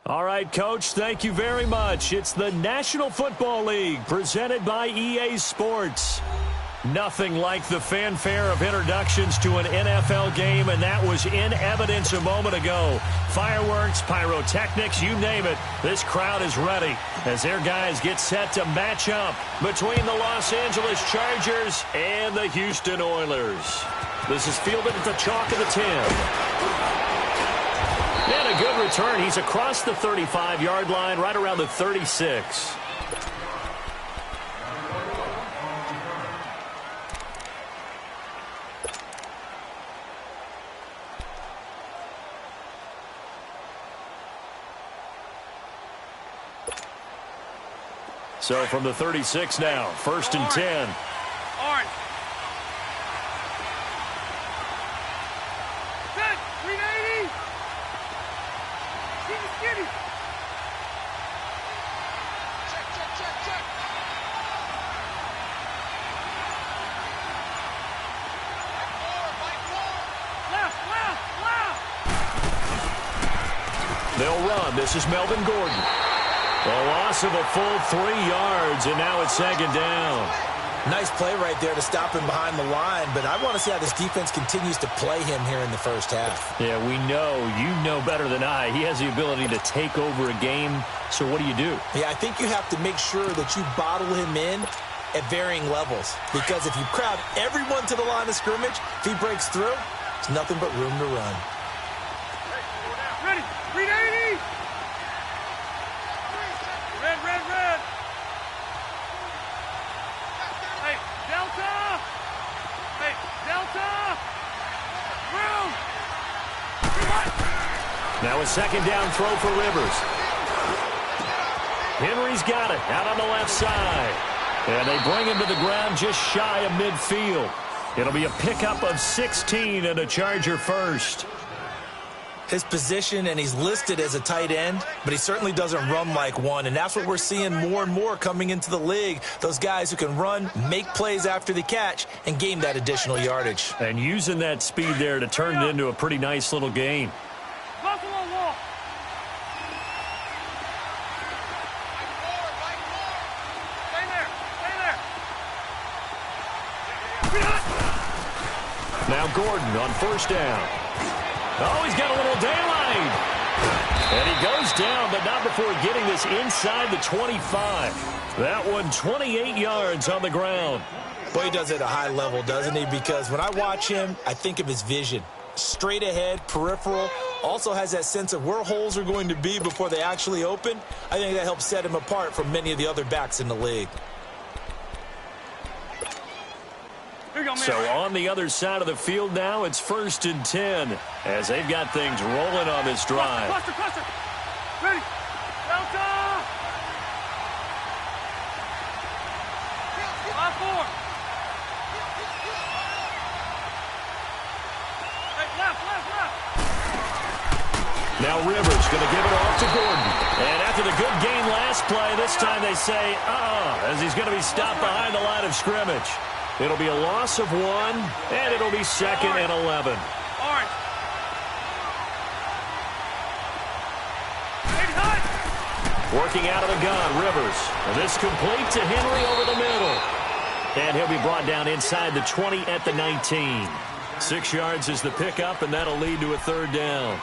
All right, Coach, thank you very much. It's the National Football League presented by EA Sports. Nothing like the fanfare of introductions to an NFL game, and that was in evidence a moment ago. Fireworks, pyrotechnics, you name it. This crowd is ready as their guys get set to match up between the Los Angeles Chargers and the Houston Oilers. This is fielded at the chalk of the 10. And a good return. He's across the 35-yard line, right around the 36. So from the 36 now, 1st and 10. Orange. Set. 380. Skinny. Check. Left. They'll run. This is Melvin Gordon. A loss of a full 3 yards, and now it's 2nd down. Nice play right there to stop him behind the line, but I want to see how this defense continues to play him here in the first half. Yeah, we know. You know better than I. He has the ability to take over a game, so what do? Yeah, I think you have to make sure that you bottle him in at varying levels, because if you crowd everyone to the line of scrimmage, if he breaks through, there's nothing but room to run. Ready. 380. Red. Hey, Delta. Room. Now a 2nd down throw for Rivers. Henry's got it out on the left side. And they bring him to the ground just shy of midfield. It'll be a pickup of 16 and a Charger first. His position, and he's listed as a tight end, but he certainly doesn't run like one, and that's what we're seeing more and more coming into the league. Those guys who can run, make plays after the catch, and gain that additional yardage. And using that speed there to turn it into a pretty nice little gain. Buffalo wall. Stay there. Now Gordon on 1st down. Oh, he's got a little daylight. And he goes down, but not before getting this inside the 25. That one 28 yards on the ground. Boy, he does it at a high level, doesn't he? Because when I watch him, I think of his vision. Straight ahead, peripheral. Also has that sense of where holes are going to be before they actually open. I think that helps set him apart from many of the other backs in the league. So on the other side of the field now, it's 1st and 10 as they've got things rolling on this drive. Cluster. Ready. Delta. 5-4. Hey, left. Now Rivers going to give it off to Gordon. And after the good gain last play, this time they say, as he's going to be stopped behind the line of scrimmage. It'll be a loss of 1, and it'll be 2nd and 11. Orange. Working out of the gun, Rivers. And this complete to Henry over the middle. And he'll be brought down inside the 20 at the 19. 6 yards is the pickup, and that'll lead to a 3rd down.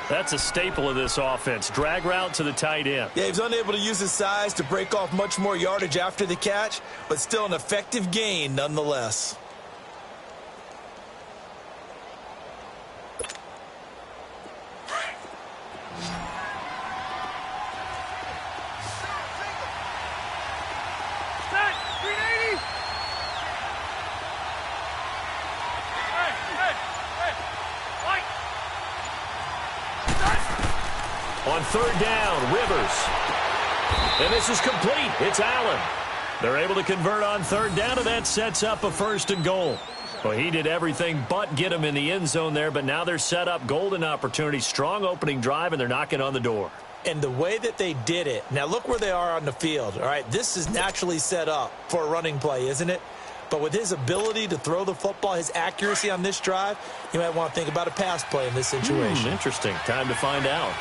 That's a staple of this offense. Drag route to the tight end. Yeah, he's unable to use his size to break off much more yardage after the catch, but still an effective gain nonetheless. On 3rd down, Rivers. And this is complete. It's Allen. They're able to convert on 3rd down, and that sets up a 1st and goal. Well, he did everything but get him in the end zone there, but now they're set up golden opportunity, strong opening drive, and they're knocking on the door. And the way that they did it, now look where they are on the field. All right, this is naturally set up for a running play, isn't it? But with his ability to throw the football, his accuracy on this drive, you might want to think about a pass play in this situation. Interesting. Time to find out.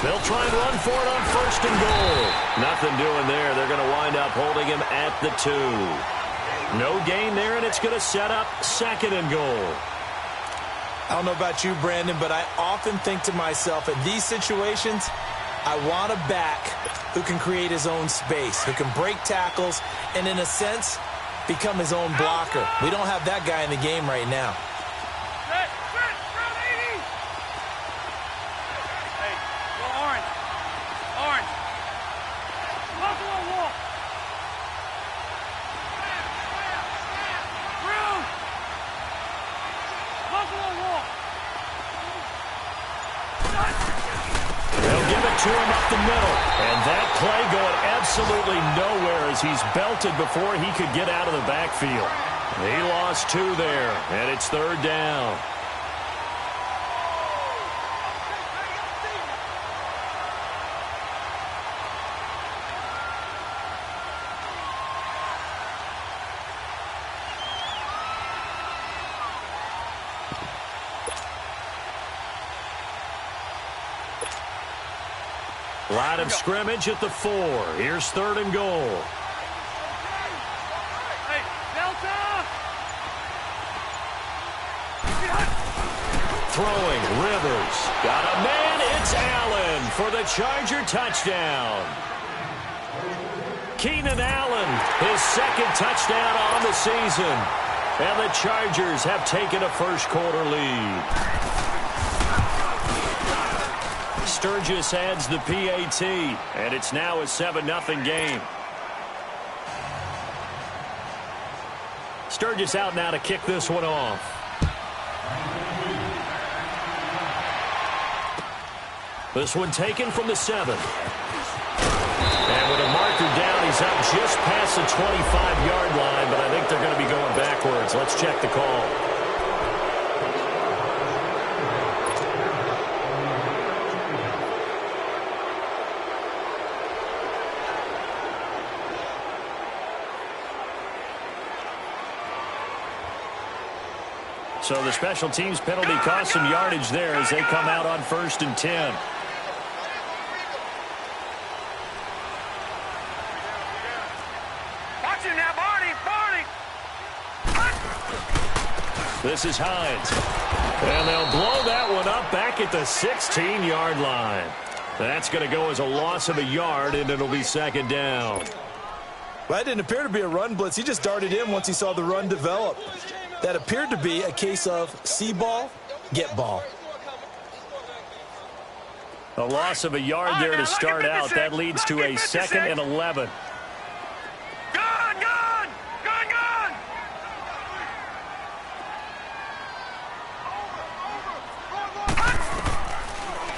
They'll try and run for it on 1st and goal. Nothing doing there. They're going to wind up holding him at the 2. No gain there, and it's going to set up 2nd and goal. I don't know about you, Brandon, but I often think to myself, in these situations, I want a back who can create his own space, who can break tackles, and in a sense, become his own blocker. We don't have that guy in the game right now. Hey, go orange. Orange. Buffalo wall. Through. Buffalo wall. They'll give it to him up the middle. And that play going absolutely nowhere as he's belted before he could get out of the backfield. He lost 2 there, and it's 3rd down. Line of scrimmage at the 4. Here's 3rd and goal. Hey, Delta! Throwing, Rivers. Got a man, it's Allen for the Charger touchdown. Keenan Allen, his 2nd touchdown on the season. And the Chargers have taken a first-quarter lead. Sturgis adds the PAT, and it's now a 7-0 game. Sturgis out now to kick this one off. This one taken from the 7. And with a marker down, he's up just past the 25-yard line, but I think they're going to be going backwards. Let's check the call. So the special teams penalty cost some yardage there as they come out on 1st and 10. Watch him now, Barney! This is Hines. And they'll blow that one up back at the 16-yard line. That's going to go as a loss of a yard, and it'll be 2nd down. Well, that didn't appear to be a run blitz. He just darted in once he saw the run develop. That appeared to be a case of see ball, get ball. A loss of a yard there to start out. That leads to a 2nd and 11. Gun!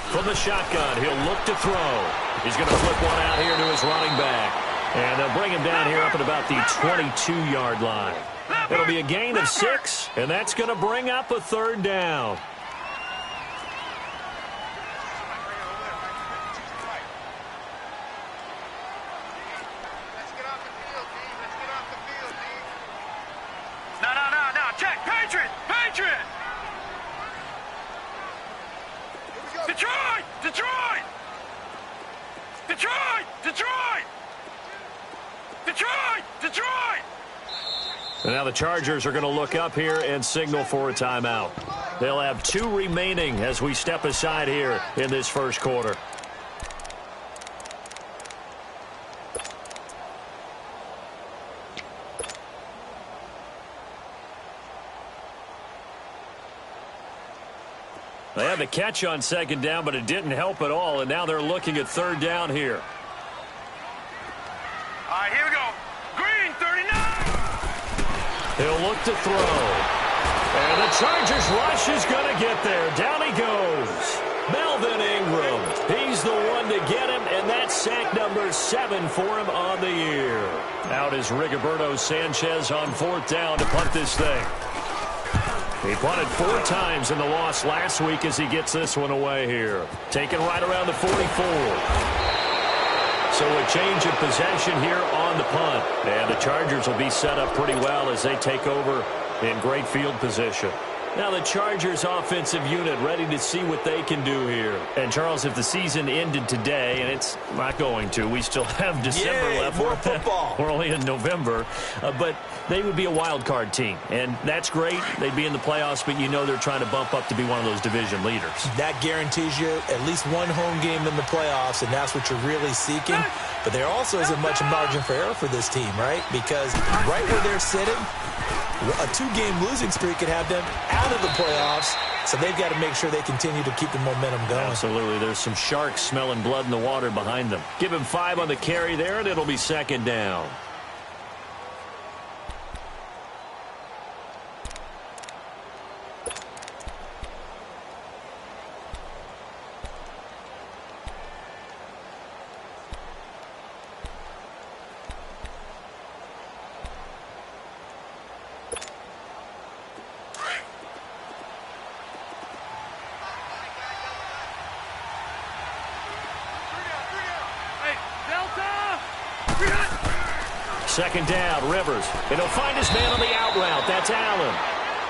From the shotgun, he'll look to throw. He's going to flip one out here to his running back. And they'll bring him down here up at about the 22-yard line. It'll be a gain of 6, and that's going to bring up a 3rd down. No, check! Patriot! Detroit! And now the Chargers are going to look up here and signal for a timeout. They'll have 2 remaining as we step aside here in this first quarter. They had the catch on 2nd down, but it didn't help at all, and now they're looking at 3rd down here. All right, here we go. Green, 39. He'll look to throw. And the Chargers rush is going to get there. Down he goes. Melvin Ingram. He's the one to get him, and that's sack number 7 for him on the year. Out is Rigoberto Sanchez on 4th down to punt this thing. He punted 4 times in the loss last week as he gets this one away here. Taken right around the 44. So a change of possession here on the punt. And the Chargers will be set up pretty well as they take over in great field position. Now the Chargers offensive unit ready to see what they can do here. And, Charles, if the season ended today, and it's not going to, we still have December left. More football. We're only in November. But they would be a wild card team. And that's great. They'd be in the playoffs, but you know they're trying to bump up to be one of those division leaders. That guarantees you at least one home game in the playoffs, and that's what you're really seeking. But there also isn't much margin for error for this team, right? Because right where they're sitting, a 2-game losing streak could have them out of the playoffs, so they've got to make sure they continue to keep the momentum going. Absolutely. There's some sharks smelling blood in the water behind them. Give him 5 on the carry there, and it'll be second down. Second down, Rivers. And he'll find his man on the out route. That's Allen.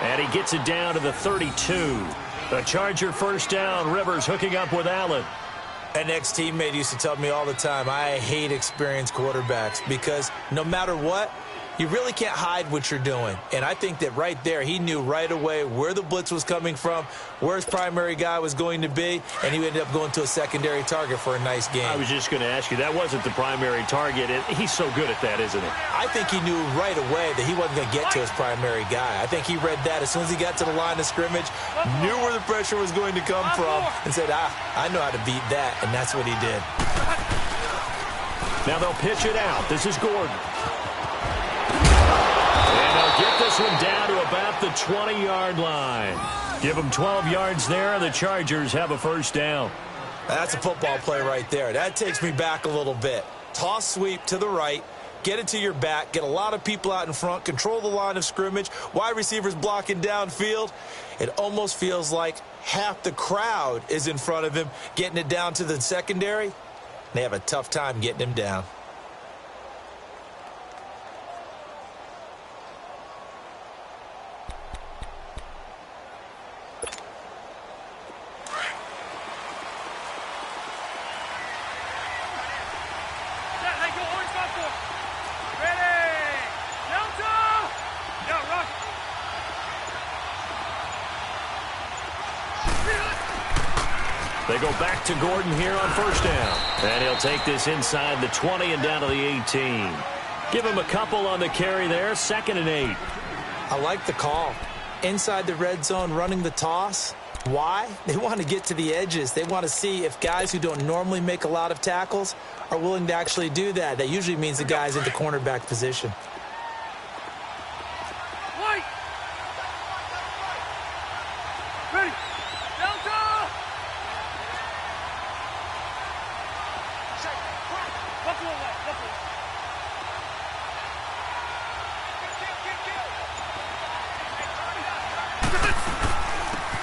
And he gets it down to the 32. The Charger first down. Rivers hooking up with Allen. An ex-teammate used to tell me all the time, I hate experienced quarterbacks because no matter what, you really can't hide what you're doing. And I think that right there, he knew right away where the blitz was coming from, where his primary guy was going to be, and he ended up going to a secondary target for a nice game. I was just going to ask you, that wasn't the primary target. He's so good at that, isn't he? I think he knew right away that he wasn't going to get to his primary guy. I think he read that as soon as he got to the line of scrimmage, knew where the pressure was going to come from, and said, I know how to beat that, and that's what he did. Now they'll pitch it out. This is Gordon. Get this one down to about the 20-yard line. Give them 12 yards there, and the Chargers have a first down. That's a football play right there. That takes me back a little bit. Toss sweep to the right, get it to your back, get a lot of people out in front, control the line of scrimmage, wide receivers blocking downfield. It almost feels like half the crowd is in front of him, getting it down to the secondary. They have a tough time getting him down. They go back to Gordon here on first down. And he'll take this inside the 20 and down to the 18. Give him a couple on the carry there, 2nd and 8. I like the call. Inside the red zone, running the toss. Why? They want to get to the edges. They want to see if guys who don't normally make a lot of tackles are willing to actually do that. That usually means the guy's in the cornerback position.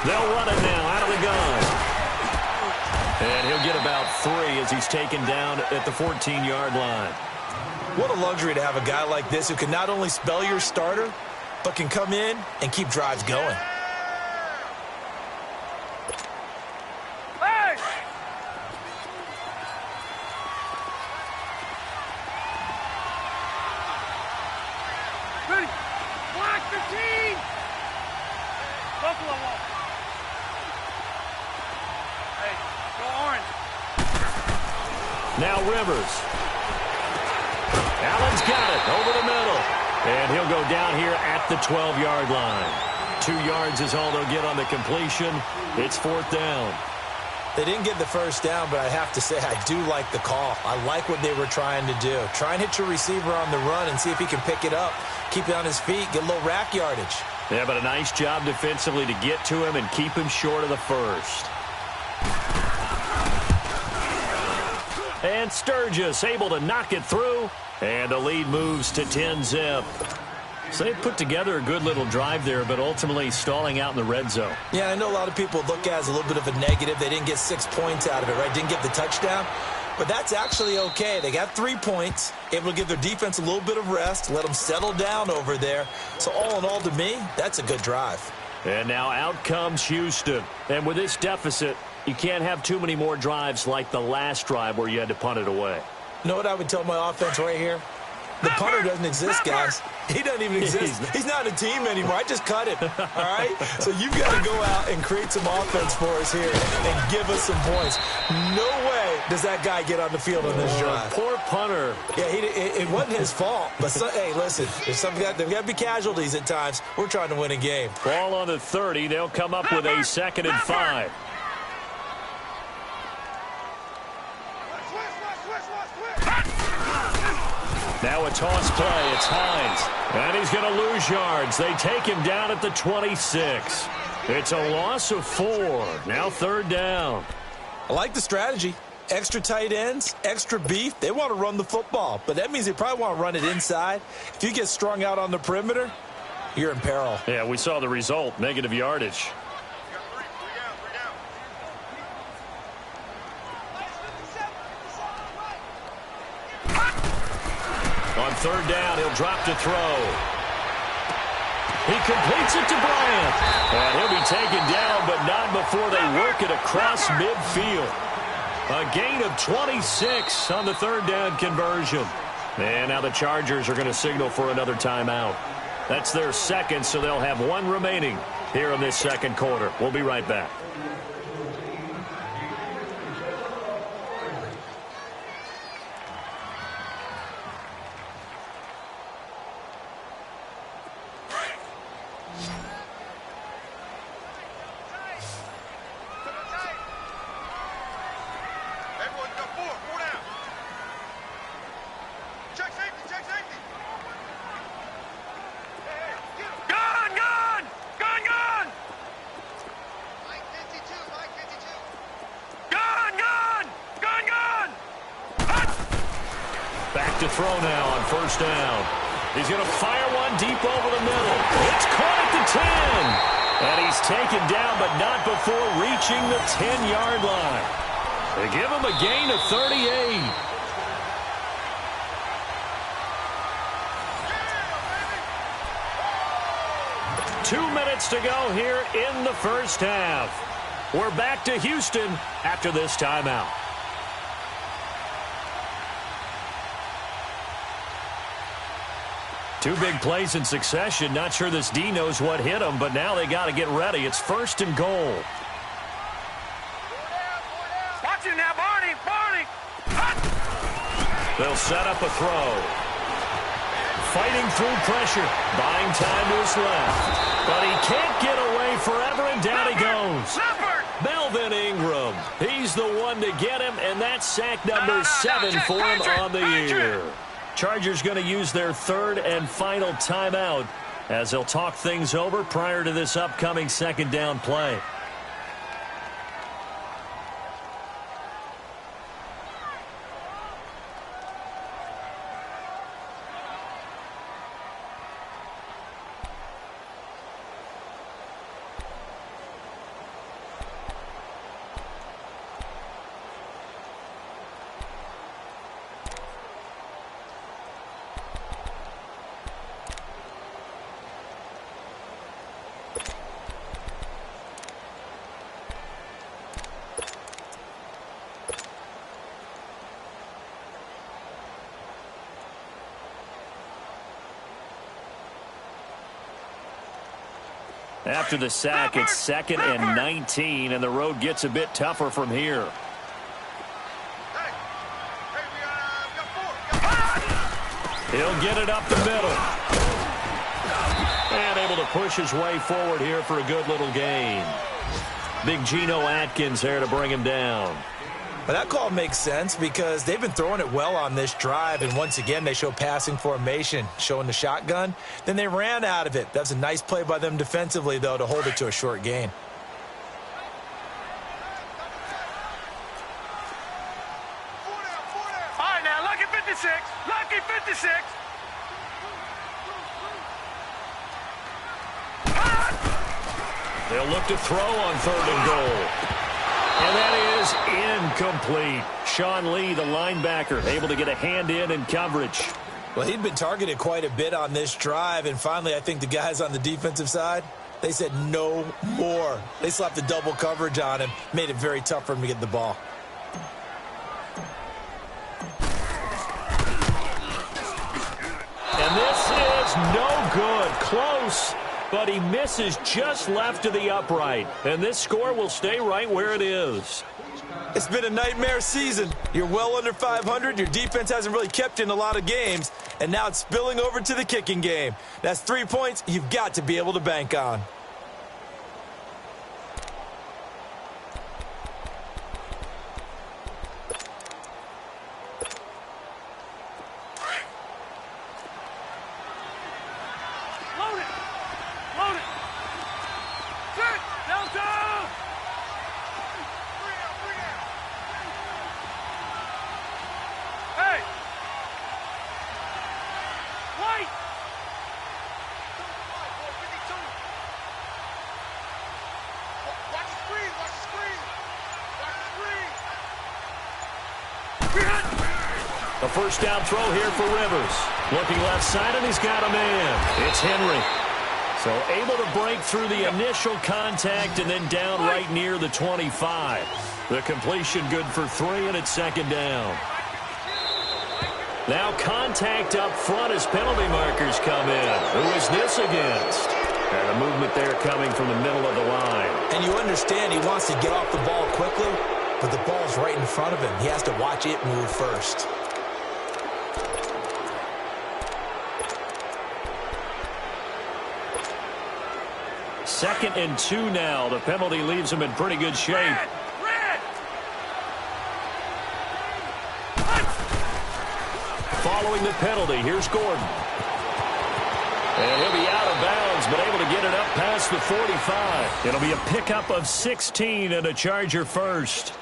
They'll run it now out of the gun. And he'll get about 3 as he's taken down at the 14-yard line. What a luxury to have a guy like this who can not only spell your starter, but can come in and keep drives going. Now Rivers. Allen's got it over the middle. And he'll go down here at the 12-yard line. 2 yards is all they'll get on the completion. It's 4th down. They didn't get the first down, but I have to say I do like the call. I like what they were trying to do. Try and hit your receiver on the run and see if he can pick it up. Keep it on his feet, get a little rack yardage. Yeah, but a nice job defensively to get to him and keep him short of the first. And Sturgis able to knock it through. And the lead moves to 10-zip. So they put together a good little drive there, but ultimately stalling out in the red zone. Yeah, I know a lot of people look at it as a little bit of a negative. They didn't get 6 points out of it, right? Didn't get the touchdown. But that's actually okay. They got 3 points, able to give their defense a little bit of rest, let them settle down over there. So all in all, to me, that's a good drive. And now out comes Houston. And with this deficit, you can't have too many more drives like the last drive where you had to punt it away. You know what I would tell my offense right here? The punter doesn't exist, guys. He doesn't even exist. He's not a team anymore. I just cut him, all right? So you've got to go out and create some offense for us here and give us some points. No way does that guy get on the field on this drive. Poor punter. Yeah, it wasn't his fault. But, hey, listen, there's got to be casualties at times. We're trying to win a game. Ball on the 30. They'll come up with a 2nd and 5. Now a toss play. It's Hines. And he's going to lose yards. They take him down at the 26. It's a loss of 4. Now 3rd down. I like the strategy. Extra tight ends, extra beef. They want to run the football. But that means they probably want to run it inside. If you get strung out on the perimeter, you're in peril. Yeah, we saw the result. Negative yardage. On 3rd down, he'll drop to throw. He completes it to Bryant. And he'll be taken down, but not before they work it across midfield. A gain of 26 on the 3rd down conversion. And now the Chargers are going to signal for another timeout. That's their 2nd, so they'll have 1 remaining here in this 2nd quarter. We'll be right back. To throw now on 1st down. He's going to fire one deep over the middle. It's caught at the 10. And he's taken down, but not before reaching the 10-yard line. They give him a gain of 38. Two minutes to go here in the 1st half. We're back to Houston after this timeout. Two big plays in succession. Not sure this D knows what hit him, but now they got to get ready. It's 1st and goal. Watch him now, Barney. Barney. They'll set up a throw. Fighting through pressure. Buying time to his left. But he can't get away forever, and down he goes. Melvin Ingram. He's the one to get him, and that's sack number 7 for him on the year. Chargers going to use their 3rd and final timeout as they'll talk things over prior to this upcoming 2nd down play. After the sack, it's 2nd and 19, and the road gets a bit tougher from here. He'll get it up the middle. And able to push his way forward here for a good little gain. Big Geno Atkins there to bring him down. But that call makes sense because they've been throwing it well on this drive, and once again they show passing formation, showing the shotgun. Then they ran out of it. That's a nice play by them defensively, though, to hold it to a short gain. All right, now, lucky 56. Lucky 56. They'll look to throw on 3rd and goal. And that is incomplete. Sean Lee, the linebacker, able to get a hand in coverage. Well, he'd been targeted quite a bit on this drive, and finally I think the guys on the defensive side, They said no more. They slapped the double coverage on him, made it very tough for him to get the ball. And this is no good. Close, but he misses just left of the upright. And this score will stay right where it is. It's been a nightmare season. You're well under 500. Your defense hasn't really kept you in a lot of games. And now it's spilling over to the kicking game. That's 3 points you've got to be able to bank on. A first down throw here for Rivers. Looking left side, and he's got a man. It's Henry. So able to break through the initial contact and then down right near the 25. The completion good for 3, and it's second down. Now contact up front as penalty markers come in. Who is this against? And a movement there coming from the middle of the line. And you understand he wants to get off the ball quickly, but the ball's right in front of him. He has to watch it move first. Second and 2 now. The penalty leaves him in pretty good shape. Following the penalty, here's Gordon. And he'll be out of bounds, but able to get it up past the 45. It'll be a pickup of 16 and a Charger first.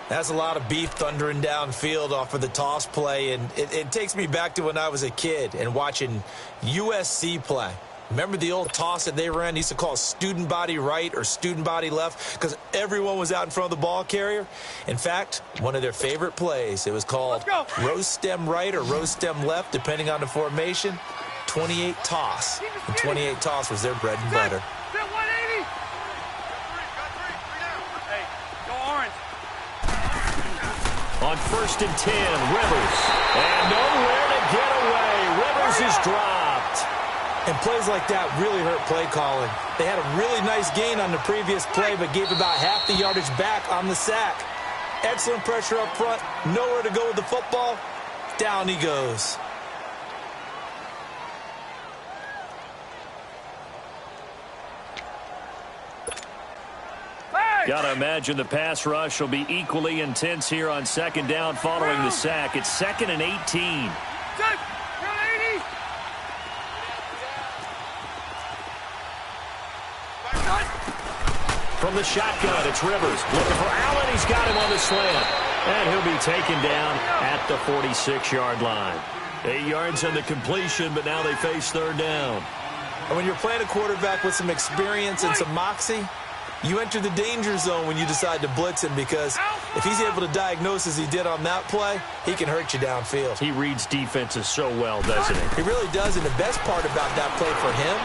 That's a lot of beef thundering downfield off of the toss play, and it takes me back to when I was a kid and watching USC play. Remember the old toss that they ran? They used to call it student body right or student body left because everyone was out in front of the ball carrier. In fact, one of their favorite plays, it was called rose stem right or rose stem left, depending on the formation. 28 toss. And 28 toss was their bread and butter. On first and 10, Rivers. And nowhere to get away. Rivers is dropped. And plays like that really hurt play calling. They had a really nice gain on the previous play, but gave about half the yardage back on the sack. Excellent pressure up front. Nowhere to go with the football. Down he goes. Got to imagine the pass rush will be equally intense here on second down following the sack. It's second and 18. From the shotgun, it's Rivers. Looking for Allen. He's got him on the slant. And he'll be taken down at the 46-yard line. 8 yards on the completion, but now they face third down. And when you're playing a quarterback with some experience and some moxie, you enter the danger zone when you decide to blitz him, because if he's able to diagnose as he did on that play, he can hurt you downfield. He reads defenses so well, doesn't he? He really does, and the best part about that play for him,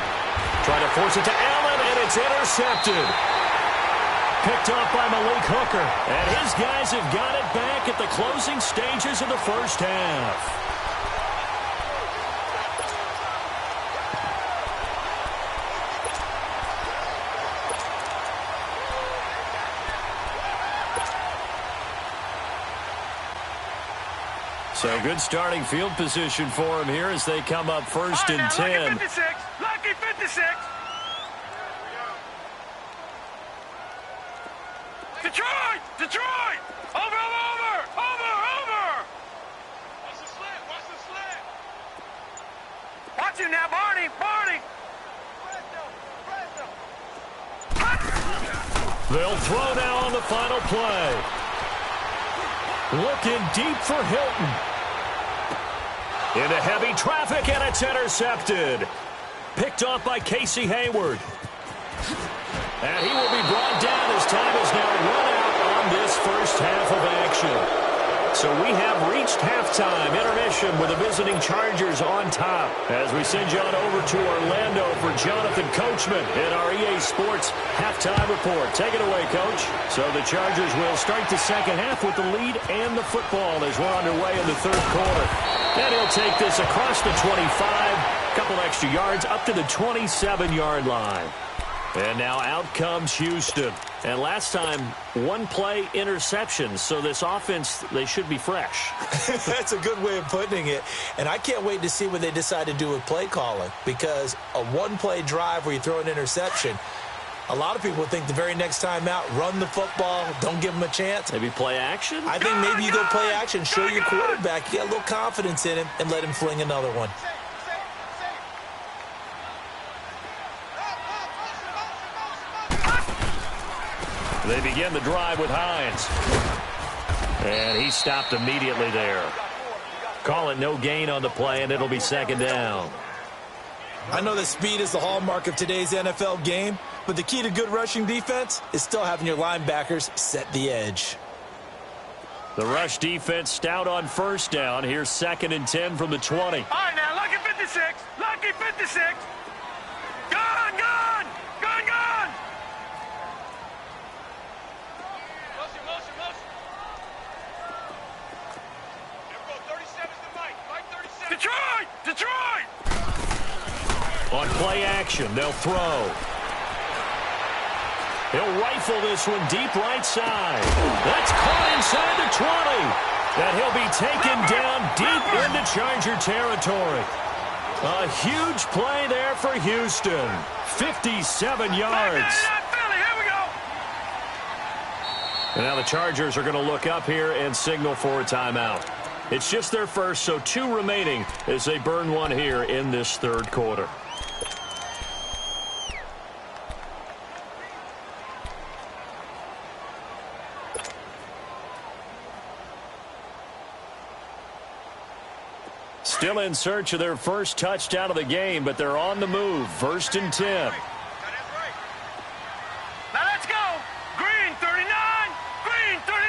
trying to force it to Allen, and it's intercepted. Picked off by Malik Hooker. And his guys have got it back at the closing stages of the first half. So good starting field position for him here as they come up first and 10. Lucky 56. Lucky 56. Detroit! Detroit! Over! Watch the slant! Watch him now, Barney! They'll throw now on the final play. Looking deep for Hilton. Into heavy traffic, and it's intercepted. Picked off by Casey Hayward. And he will be brought down as time is now run out on this first half of action. So we have reached halftime. Intermission with the visiting Chargers on top. As we send you on over to Orlando for Jonathan Coachman in our EA Sports halftime report. Take it away, Coach. So the Chargers will start the second half with the lead and the football as we're underway in the third quarter. And he'll take this across the 25, a couple extra yards up to the 27-yard line. And now out comes Houston. And last time, one play interception. So this offense, they should be fresh. That's a good way of putting it. And I can't wait to see what they decide to do with play calling. Because a one-play drive where you throw an interception, a lot of people think the very next time out, run the football, don't give them a chance. Maybe play action? I think maybe you go play action, show your quarterback, you got a little confidence in him, and let him fling another one. They begin the drive with Hines. And he stopped immediately there. Call it no gain on the play, and it'll be second down. I know that speed is the hallmark of today's NFL game, but the key to good rushing defense is still having your linebackers set the edge. The rush defense stout on first down. Here's 2nd and 10 from the 20. All right, now, lucky 56. Lucky 56. Gone, gone. Gone, gone. Motion, motion, motion. Here we go, 37's the Mike. Mike 37. Detroit! Detroit! On play action, they'll throw. He'll rifle this one deep right side. That's caught inside the 20. And he'll be taken down deep into Charger territory. A huge play there for Houston. 57 yards. Here we go. And now the Chargers are going to look up here and signal for a timeout. It's just their first, so 2 remaining as they burn one here in this third quarter. Still in search of their first touchdown of the game, but they're on the move. 1st and 10. Now let's go. Green 39. Green 39.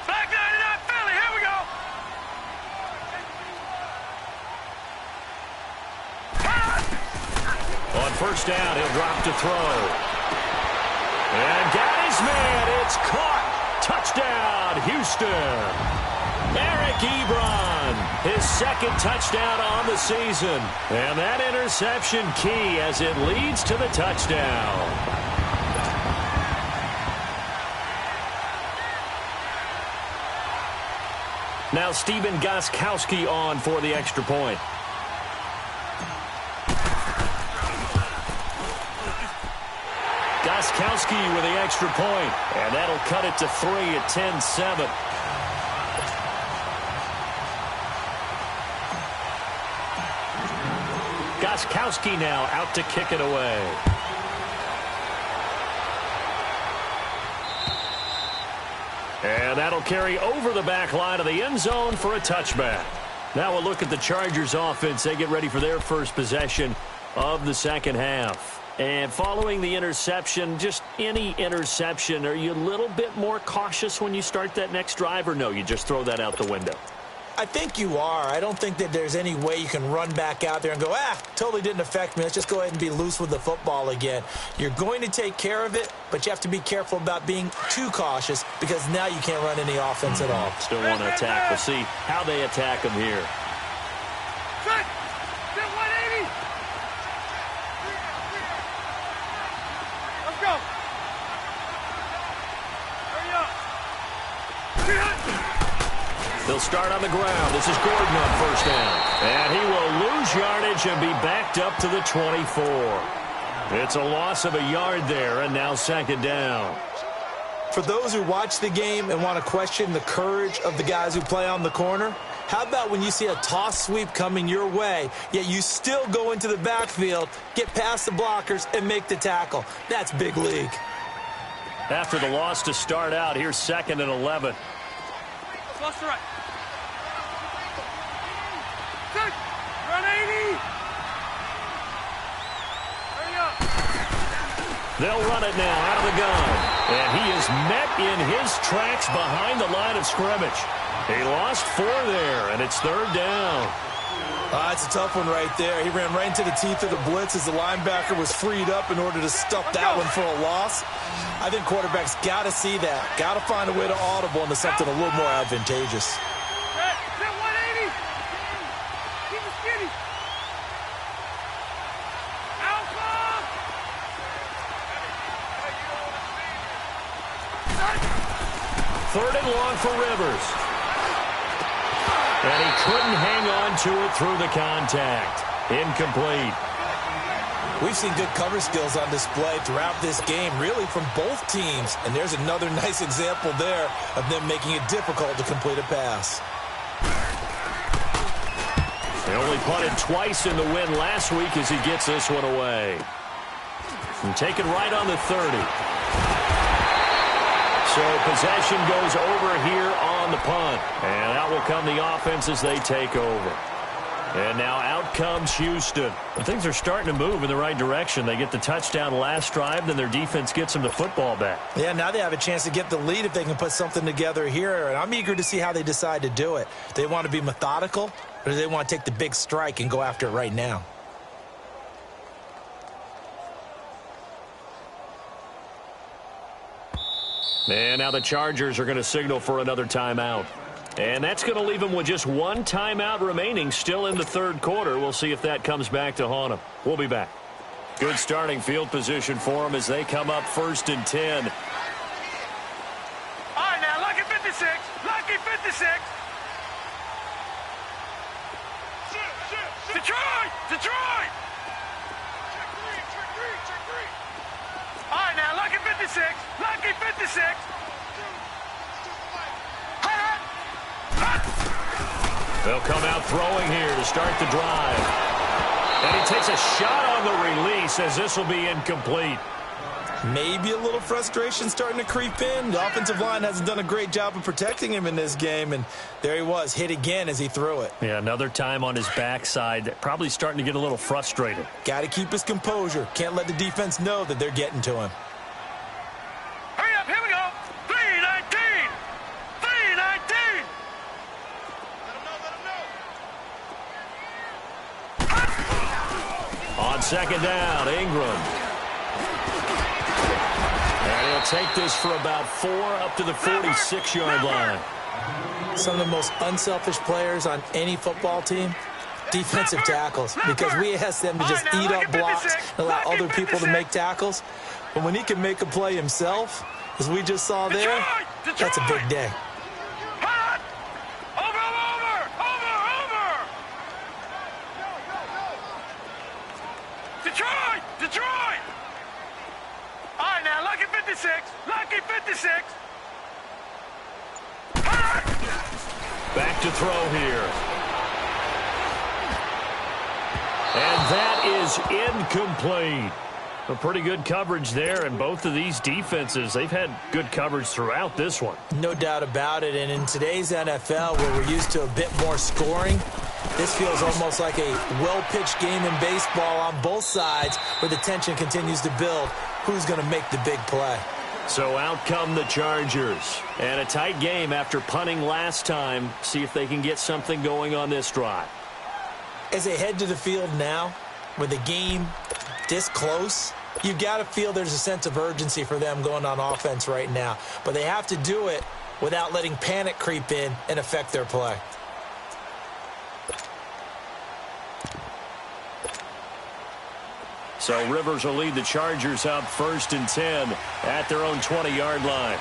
Black 99 Philly. Here we go. On first down, he'll drop to throw. And got his man. It's caught. Touchdown, Houston. Eric Ebron, his 2nd touchdown on the season. And that interception key as it leads to the touchdown. Now Stephen Gostkowski on for the extra point. Gostkowski with the extra point, and that'll cut it to 3 at 10-7. Gostkowski now out to kick it away. And that'll carry over the back line of the end zone for a touchback. Now a look at the Chargers offense. They get ready for their first possession of the second half. And following the interception, just any interception, are you a little bit more cautious when you start that next drive, or no, you just throw that out the window? I think you are. I don't think that there's any way you can run back out there and go, totally didn't affect me. Let's just go ahead and be loose with the football again. You're going to take care of it, but you have to be careful about being too cautious because now you can't run any offense at all. Still want to attack. We'll see how they attack them here. Set. Set 180. Let's go. Hurry up. They'll start on the ground. This is Gordon on first down. And he will lose yardage and be backed up to the 24. It's a loss of a yard there, and now second down. For those who watch the game and want to question the courage of the guys who play on the corner, how about when you see a toss sweep coming your way, yet you still go into the backfield, get past the blockers, and make the tackle? That's big league. After the loss to start out, here's 2nd and 11. Close to right. Good. Run 80. Hurry up. They'll run it now out of the gun. And he is met in his tracks behind the line of scrimmage. He lost 4 there, and it's 3rd down. It's a tough one right there. He ran right into the teeth of the blitz as the linebacker was freed up in order to stuff that one for a loss. I think quarterbacks got to see that. Got to find a way to audible into something a little more advantageous. Third and long for Rivers. And he couldn't hang on to it through the contact. Incomplete. We've seen good cover skills on display throughout this game, really from both teams. And there's another nice example there of them making it difficult to complete a pass. They only punted twice in the win last week as he gets this one away. And taken right on the 30. So possession goes over here on the punt. And out will come the offense as they take over. And now out comes Houston. And things are starting to move in the right direction. They get the touchdown last drive, then their defense gets them the football back. Yeah, now they have a chance to get the lead if they can put something together here. And I'm eager to see how they decide to do it. Do they want to be methodical, or do they want to take the big strike and go after it right now? And now the Chargers are going to signal for another timeout. And that's going to leave them with just one timeout remaining still in the third quarter. We'll see if that comes back to haunt them. We'll be back. Good starting field position for them as they come up 1st and 10. All right, now, lucky 56. Lucky 56. Detroit! Detroit! All right, now, lucky 56. Lucky 56. They'll come out throwing here to start the drive. And he takes a shot on the release as this will be incomplete. Maybe a little frustration starting to creep in. The offensive line hasn't done a great job of protecting him in this game, and there he was, hit again as he threw it. Yeah, another time on his backside, probably starting to get a little frustrated. Got to keep his composure. Can't let the defense know that they're getting to him. Hurry up, here we go. 3-19. 3-19. On 2nd down, Ingram. And he'll take this for about 4 up to the 46-yard line. Some of the most unselfish players on any football team, defensive tackles, because we ask them to just eat up blocks and allow other people to make tackles. But when he can make a play himself, as we just saw there, that's a big day. Detroit! All right, now, lucky 56. Lucky 56. Back to throw here. And that is incomplete. A pretty good coverage there, and both of these defenses, they've had good coverage throughout this one. No doubt about it, and in today's NFL, where we're used to a bit more scoring, this feels almost like a well-pitched game in baseball on both sides where the tension continues to build. Who's going to make the big play? So out come the Chargers. And a tight game after punting last time. See if they can get something going on this drive. As they head to the field now, with the game this close, you've got to feel there's a sense of urgency for them going on offense right now. But they have to do it without letting panic creep in and affect their play. So Rivers will lead the Chargers up 1st and 10 at their own 20-yard line.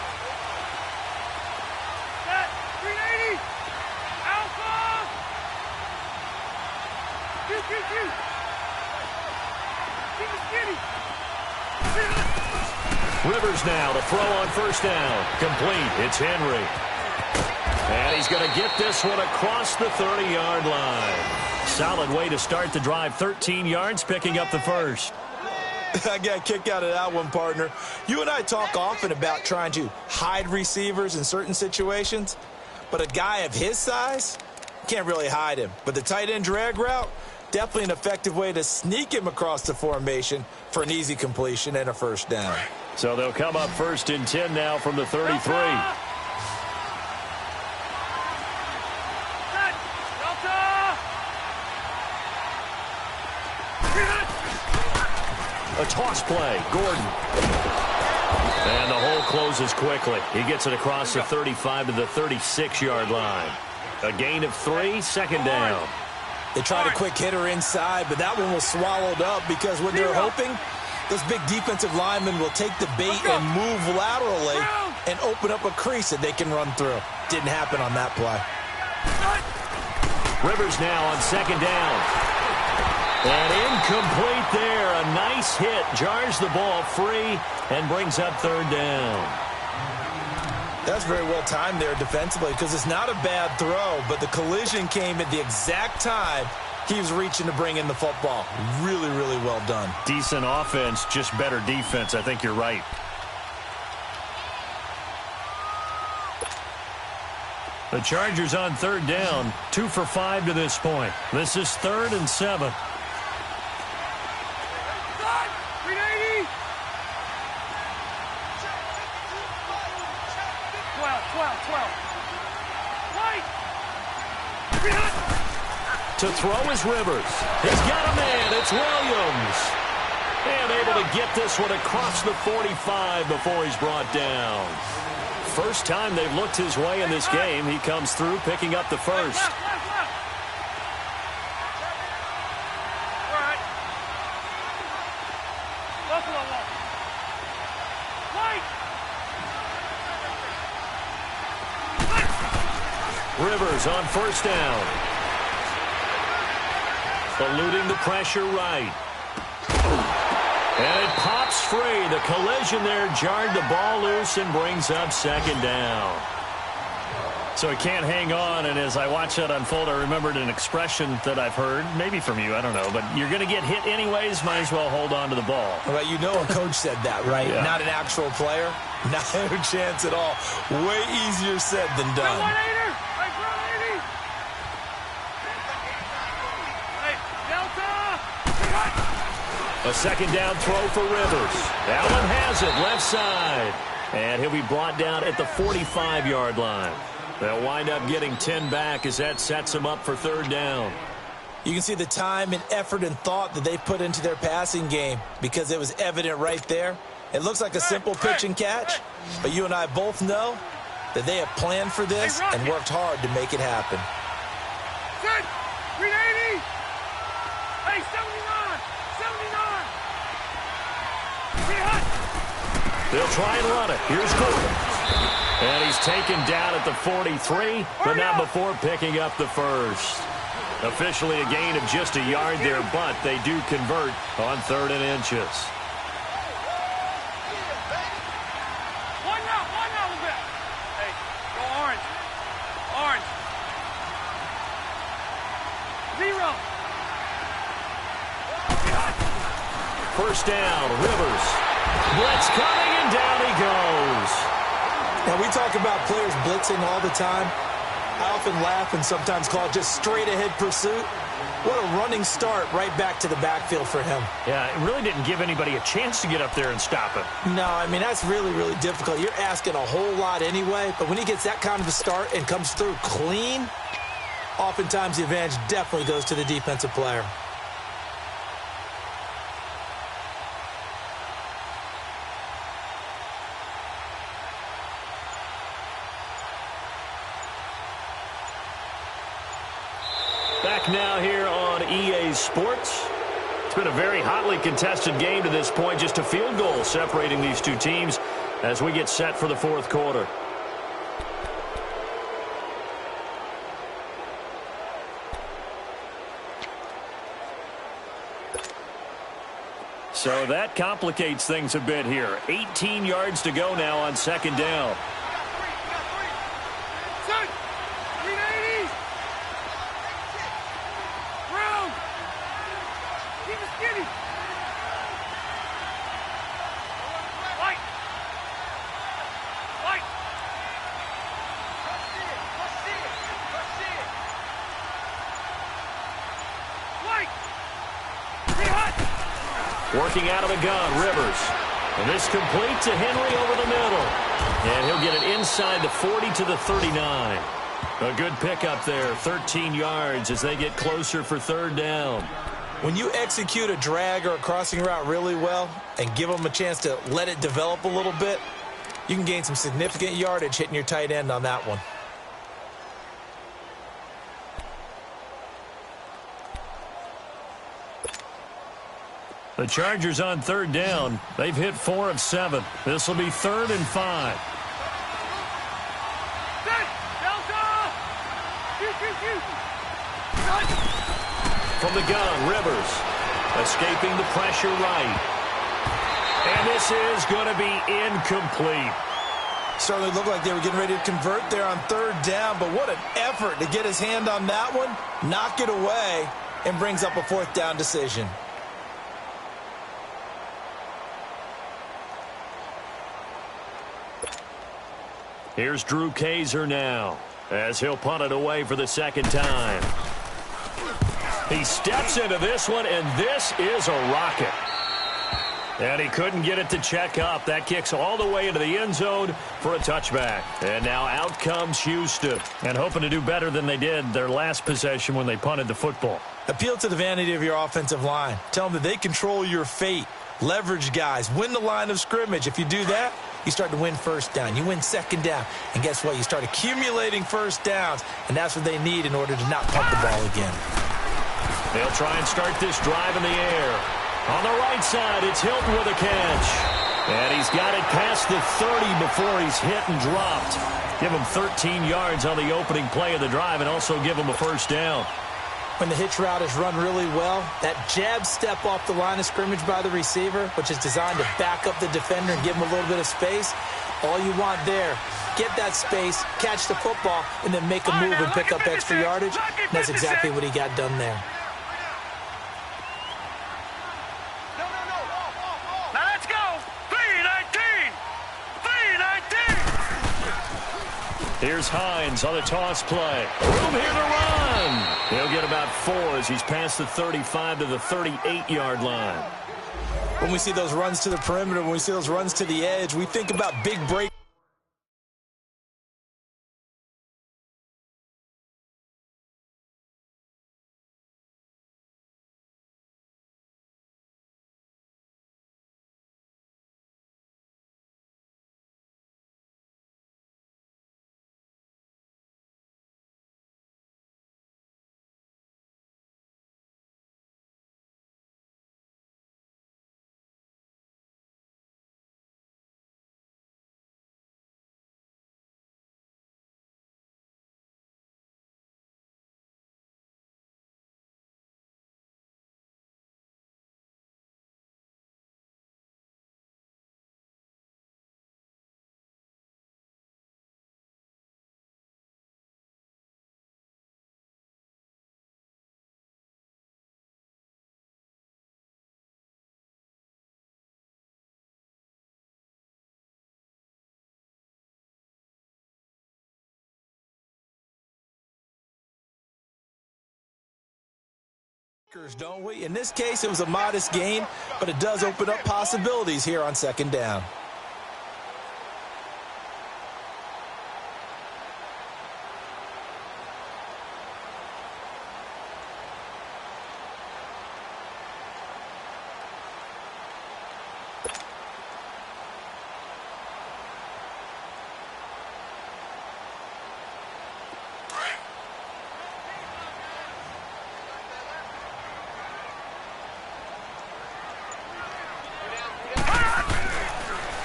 Set. 380. Alpha. Q. Rivers now to throw on 1st down. Complete. It's Henry. And he's going to get this one across the 30-yard line. Solid way to start the drive. 13 yards, picking up the first. I got a kick out of that one, partner. You and I talk often about trying to hide receivers in certain situations, but a guy of his size can't really hide him. But the tight end drag route, Definitely an effective way to sneak him across the formation for an easy completion and a first down. So they'll come up 1st and 10 now from the 33. A toss play, Gordon. And the hole closes quickly. He gets it across the 35 to the 36-yard line. A gain of 3, 2nd down. They tried a quick hitter inside, but that one was swallowed up because what they're hoping, this big defensive lineman will take the bait and move laterally and open up a crease that they can run through. Didn't happen on that play. Rivers now on 2nd down. And incomplete there. A nice hit. Jars the ball free and brings up 3rd down. That's very well timed there defensively because it's not a bad throw, but the collision came at the exact time he was reaching to bring in the football. Really, really well done. Decent offense, just better defense. I think you're right. The Chargers on 3rd down, 2 for 5 to this point. This is 3rd and 7. To throw is Rivers. He's got a man. It's Williams. And able to get this one across the 45 before he's brought down. First time they've looked his way in this game. He comes through picking up the first. Rivers on 1st down. Eluding the pressure right. And it pops free. The collision there jarred the ball loose and brings up 2nd down. So he can't hang on, and as I watch that unfold, I remembered an expression that I've heard, maybe from you, I don't know, but you're going to get hit anyways, might as well hold on to the ball. Well, you know a coach said that, right? Yeah. Not an actual player. Not a chance at all. Way easier said than done. A 2nd down throw for Rivers. Allen has it, left side. And he'll be brought down at the 45-yard line. They'll wind up getting 10 back as that sets them up for 3rd down. You can see the time and effort and thought that they put into their passing game because it was evident right there. It looks like a simple pitch and catch, but you and I both know that they have planned for this and worked hard to make it happen. 380! Hey, 79! They'll try and run it. Here's Gordon. And he's taken down at the 43, but not before picking up the first. Officially a gain of just a yard there, but they do convert on 3rd and inches. One out a little bit. Hey, go orange. Orange. 0. 1st down, Rivers. Blitz coming, and down he goes. Now, we talk about players blitzing all the time. I often laugh and sometimes call it just straight-ahead pursuit. What a running start right back to the backfield for him. Yeah, it really didn't give anybody a chance to get up there and stop him. No, I mean, that's really, really difficult. You're asking a whole lot anyway, but when he gets that kind of a start and comes through clean, oftentimes the advantage definitely goes to the defensive player. Back now here on EA Sports. It's been a very hotly contested game to this point. Just a field goal separating these two teams as we get set for the 4th quarter. So that complicates things a bit here. 18 yards to go now on 2nd down. White! Working out of the gun, Rivers. And this complete to Henry over the middle. And he'll get it inside the 40 to the 39. A good pickup there, 13 yards as they get closer for third down. When you execute a drag or a crossing route really well and give them a chance to let it develop a little bit, you can gain some significant yardage hitting your tight end on that one. The Chargers on third down. They've hit 4 of 7. This will be 3rd and 5. From the gun, Rivers. Escaping the pressure right. And this is going to be incomplete. Certainly looked like they were getting ready to convert there on third down, but what an effort to get his hand on that one, knock it away, and brings up a 4th down decision. Here's Drew Kaiser now, as he'll punt it away for the 2nd time. He steps into this one, and this is a rocket. And he couldn't get it to check up. That kicks all the way into the end zone for a touchback. And now out comes Houston, and hoping to do better than they did their last possession when they punted the football. Appeal to the vanity of your offensive line. Tell them that they control your fate. Leverage guys. Win the line of scrimmage. If you do that, you start to win 1st down. You win 2nd down. And guess what? You start accumulating 1st downs, and that's what they need in order to not pump the ball again. They'll try and start this drive in the air. On the right side, it's Hilton with a catch. And he's got it past the 30 before he's hit and dropped. Give him 13 yards on the opening play of the drive and also give him a 1st down. When the hitch route is run really well, that jab step off the line of scrimmage by the receiver, which is designed to back up the defender and give him a little bit of space, all you want there, get that space, catch the football, and then make a move and pick up extra yardage. And that's exactly what he got done there. Now let's go. 3-19. 3-19. Here's Hines on the toss play. Room here to run. He'll get about 4 as he's past the 35 to the 38-yard line. When we see those runs to the perimeter, when we see those runs to the edge, we think about big break. Don't we? In this case, it was a modest gain, but it does open up possibilities here on 2nd down.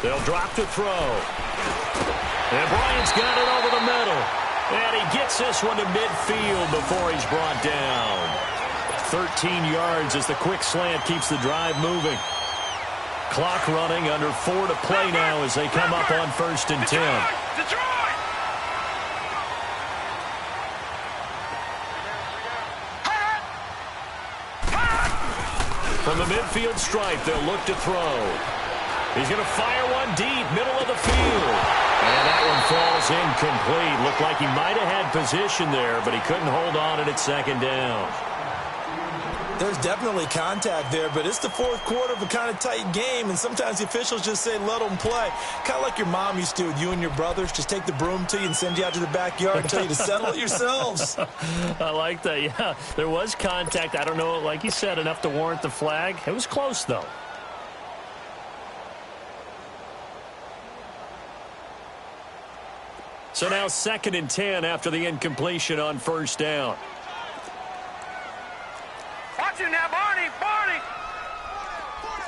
They'll drop to throw. And Bryant's got it over the middle. And he gets this one to midfield before he's brought down. 13 yards as the quick slant keeps the drive moving. Clock running, under 4 to play now as they come up on 1st and 10. From the midfield stripe, they'll look to throw. He's going to fire one deep, middle of the field. And that one falls incomplete. Looked like he might have had position there, but he couldn't hold on at 2nd down. There's definitely contact there, but it's the fourth quarter of a kind of tight game, and sometimes the officials just say, let them play. Kind of like your mom used to with you and your brothers. Just take the broom to you and send you out to the backyard and tell you to settle it yourselves. I like that, yeah. There was contact. I don't know, like you said, enough to warrant the flag. It was close, though. So now 2nd and 10 after the incompletion on first down. Watch him now, Barney, Barney.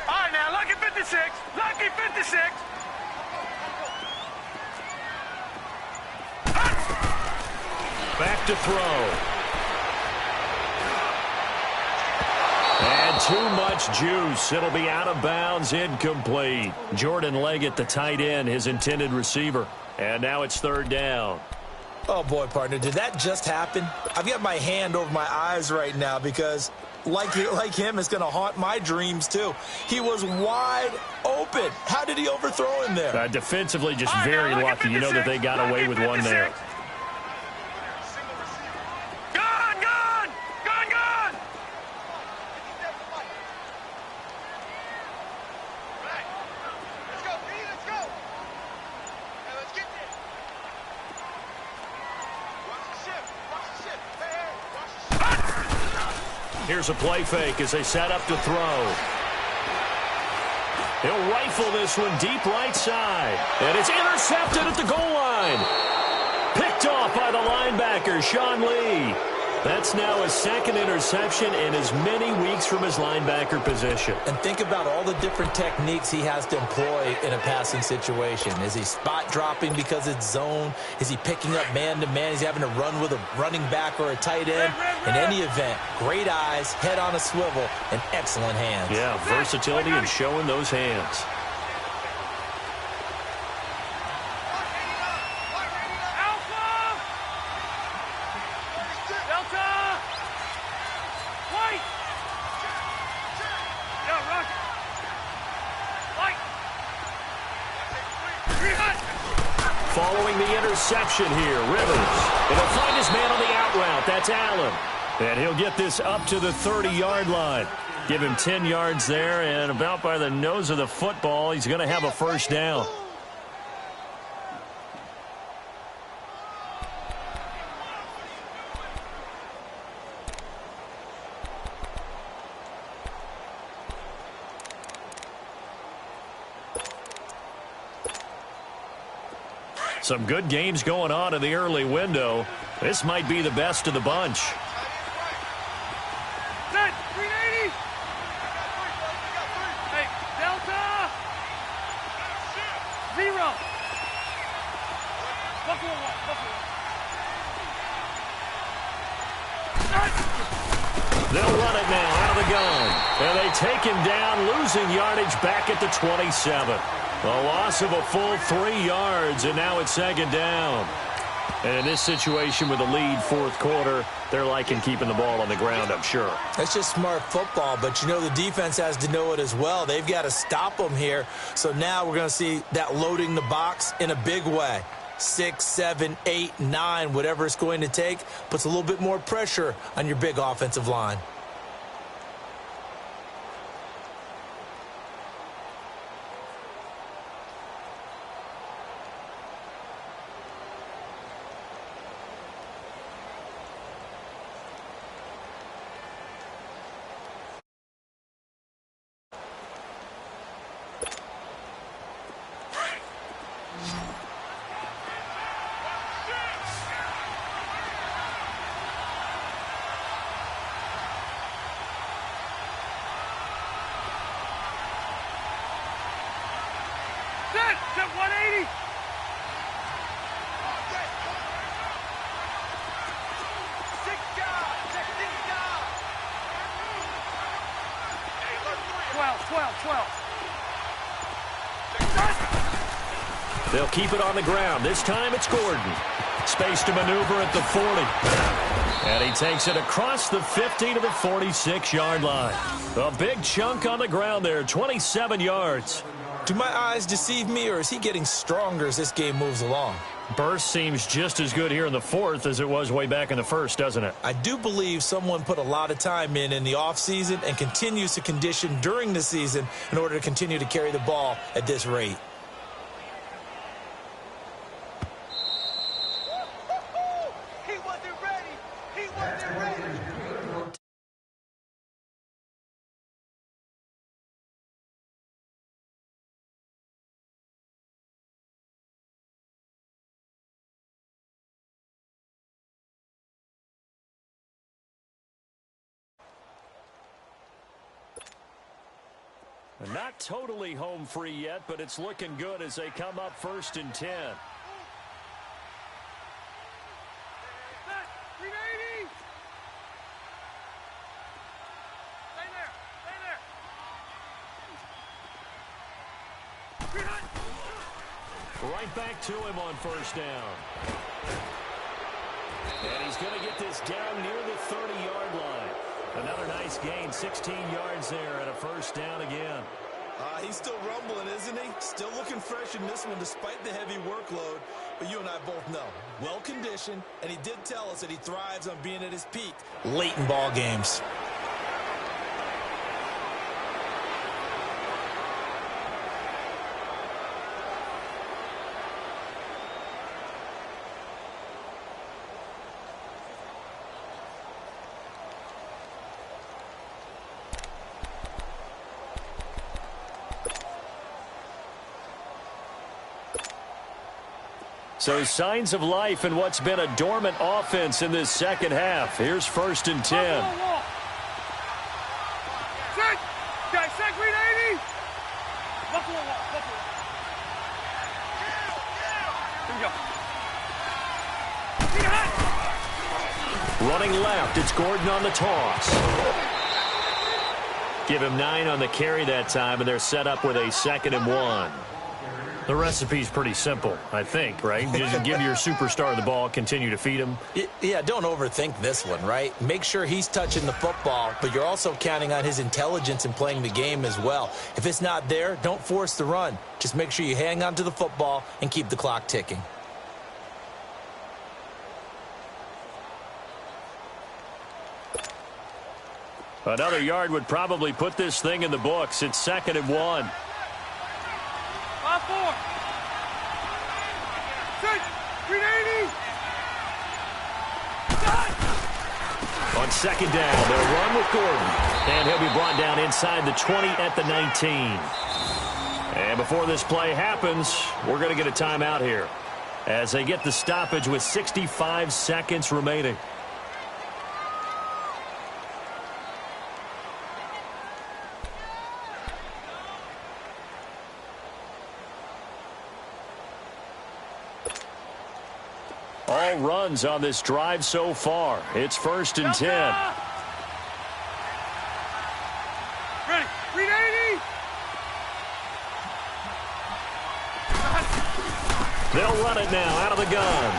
All right, now, lucky 56, lucky 56. Back to throw. And too much juice. It'll be out of bounds, incomplete. Jordan Leggett, the tight end, his intended receiver. And now it's 3rd down. Oh, boy, partner, did that just happen? I've got my hand over my eyes right now because, like him, it's going to haunt my dreams, too. He was wide open. How did he overthrow him there? Defensively, just very lucky. You know that they got away with one there. Gone, gone, gone, gone. Right. Let's go, Pete, let's go. Hey, let's get this. Watch the ship, watch the ship. Hey, watch the ship. Here's a play fake as they set up to throw. He'll rifle this one deep right side. And it's intercepted at the goal line. Picked off by the linebacker, Sean Lee. That's now his 2nd interception in as many weeks from his linebacker position. And think about all the different techniques he has to employ in a passing situation. Is he spot dropping because it's zone? Is he picking up man-to-man? Is he having to run with a running back or a tight end? In any event, great eyes, head on a swivel, and excellent hands. Yeah, versatility and showing those hands. Following the interception here, Rivers. And he'll find his man on the out route. That's Allen. And he'll get this up to the 30-yard line. Give him 10 yards there, and about by the nose of the football, he's going to have a first down. Some good games going on in the early window. This might be the best of the bunch. Set, 380. Hey, Delta. 0. Buffalo 1, Buffalo 1. They'll run it now out of the gun. And they take him down, losing yardage back at the 27. A loss of a full 3 yards, and now it's 2nd down. And in this situation with a lead 4th quarter, they're liking keeping the ball on the ground, I'm sure. That's just smart football, but you know the defense has to know it as well. They've got to stop them here. So now we're going to see that loading the box in a big way. 6, 7, 8, 9, whatever it's going to take, puts a little bit more pressure on your big offensive line. Set 180. Six guys. 12. They'll keep it on the ground. This time it's Gordon. Space to maneuver at the 40. And he takes it across the 50 to the 46-yard line. A big chunk on the ground there, 27 yards. Do my eyes deceive me, or is he getting stronger as this game moves along? Burst seems just as good here in the fourth as it was way back in the first, doesn't it? I do believe someone put a lot of time in the offseason and continues to condition during the season in order to continue to carry the ball at this rate. He wasn't ready. He wasn't ready. Not totally home free yet, but it's looking good as they come up 1st and 10. Stay there. Stay there. Right back to him on 1st down. And he's going to get this down near the 30-yard line. Another nice gain, 16 yards there, and a 1st down again. He's still rumbling, isn't he? Still looking fresh in this one despite the heavy workload. But you and I both know, well-conditioned, and he did tell us that he thrives on being at his peak late in ball games. So signs of life in what's been a dormant offense in this second half. Here's 1st and 10. Set. Okay, set, green 80. Buffalo wall, Buffalo. Here we go. Running left, it's Gordon on the toss. Give him 9 on the carry that time, and they're set up with a 2nd and 1. The recipe's pretty simple, I think, right? Just give your superstar the ball, continue to feed him. Yeah, don't overthink this one, right? Make sure he's touching the football, but you're also counting on his intelligence in playing the game as well. If it's not there, don't force the run. Just make sure you hang on to the football and keep the clock ticking. Another yard would probably put this thing in the books. It's 2nd and 1. 5-4. Set. Green 80. On 2nd down, they'll run with Gordon. And he'll be brought down inside the 20 at the 19. And before this play happens, we're going to get a timeout here as they get the stoppage with 65 seconds remaining. All runs on this drive so far. It's 1st and 10. Ready. Green 80. They'll run it now out of the gun.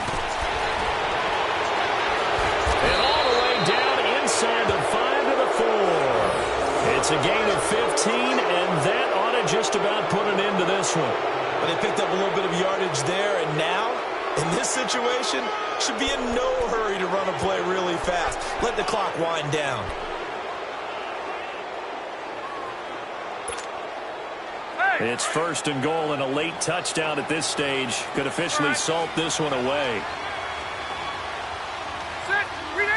And all the way down inside the 5 to the 4. It's a gain of 15, and that ought to just about put an end to this one. But they picked up a little bit of yardage there, and now, in this situation, should be in no hurry to run a play really fast. Let the clock wind down. It's 1st and goal, and a late touchdown at this stage could officially salt this one away. Set. Green 80.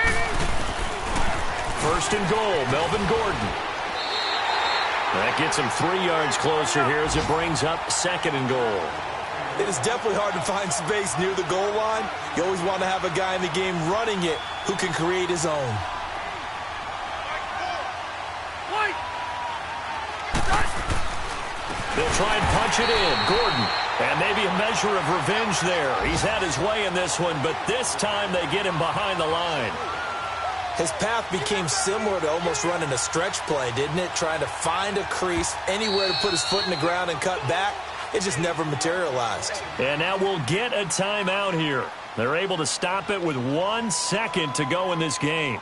1st and goal, Melvin Gordon. That gets him 3 yards closer here as it brings up 2nd and goal. It is definitely hard to find space near the goal line. You always want to have a guy in the game running it who can create his own. They'll try and punch it in. Gordon. And maybe a measure of revenge there. He's had his way in this one, but this time they get him behind the line. His path became similar to almost running a stretch play, didn't it? Trying to find a crease, anywhere to put his foot in the ground and cut back. It just never materialized. And now we'll get a timeout here. They're able to stop it with 1 second to go in this game.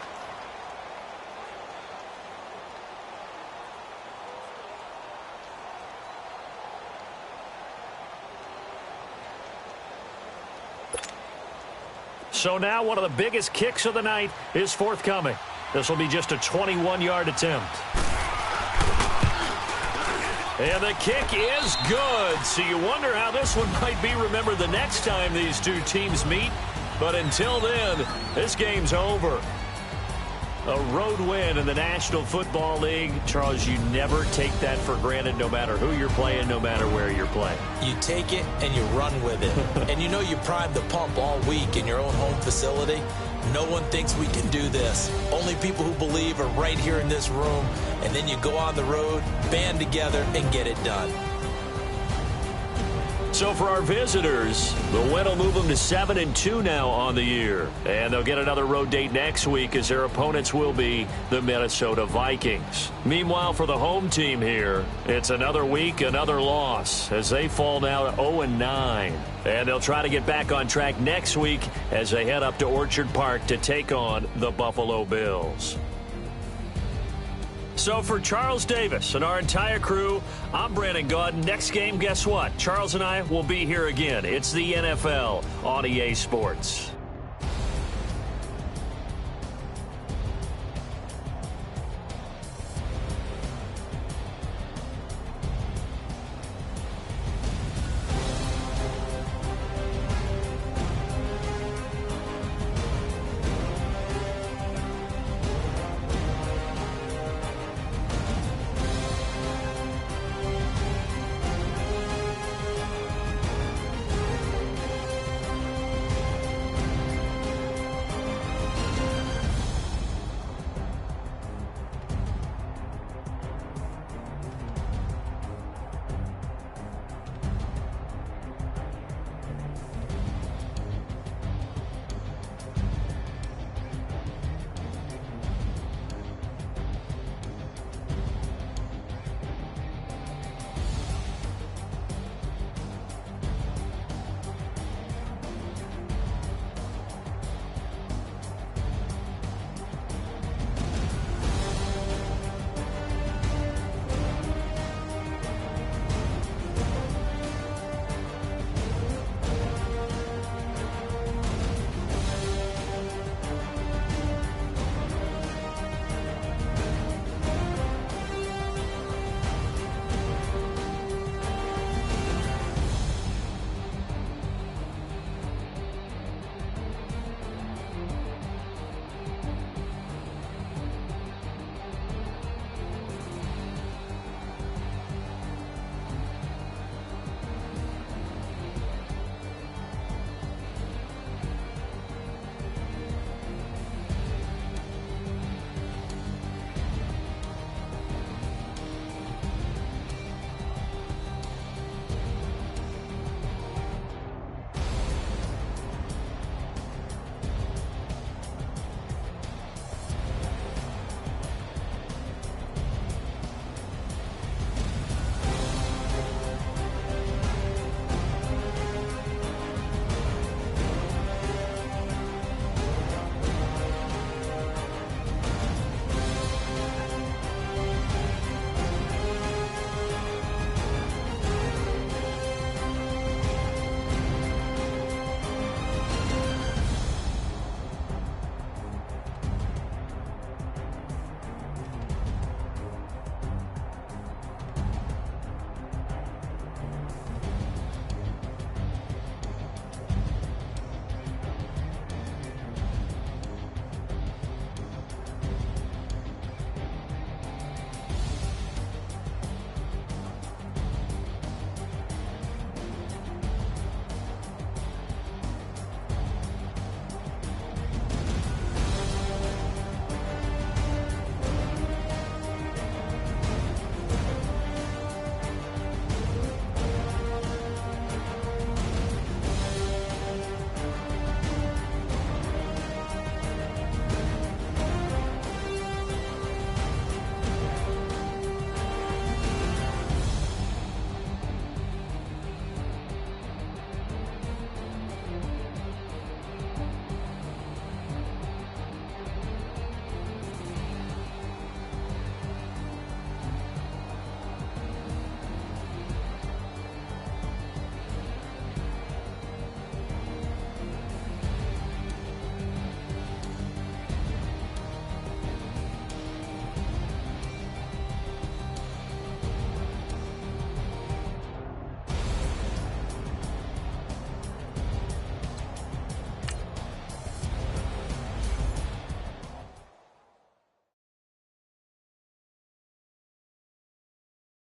So now one of the biggest kicks of the night is forthcoming. This will be just a 21-yard attempt. And the kick is good. So you wonder how this one might be remembered the next time these two teams meet. But until then, this game's over. A road win in the National Football League. Charles, you never take that for granted no matter who you're playing, no matter where you're playing. You take it and you run with it. And you know you primed the pump all week in your own home facility. No one thinks we can do this. Only people who believe are right here in this room. And then you go on the road, band together, and get it done. So for our visitors, the win will move them to 7-2 now on the year. And they'll get another road date next week as their opponents will be the Minnesota Vikings. Meanwhile, for the home team here, it's another week, another loss as they fall now to 0-9. And they'll try to get back on track next week as they head up to Orchard Park to take on the Buffalo Bills. So for Charles Davis and our entire crew, I'm Brandon Gaudin. Next game, guess what? Charles and I will be here again. It's the NFL on EA Sports.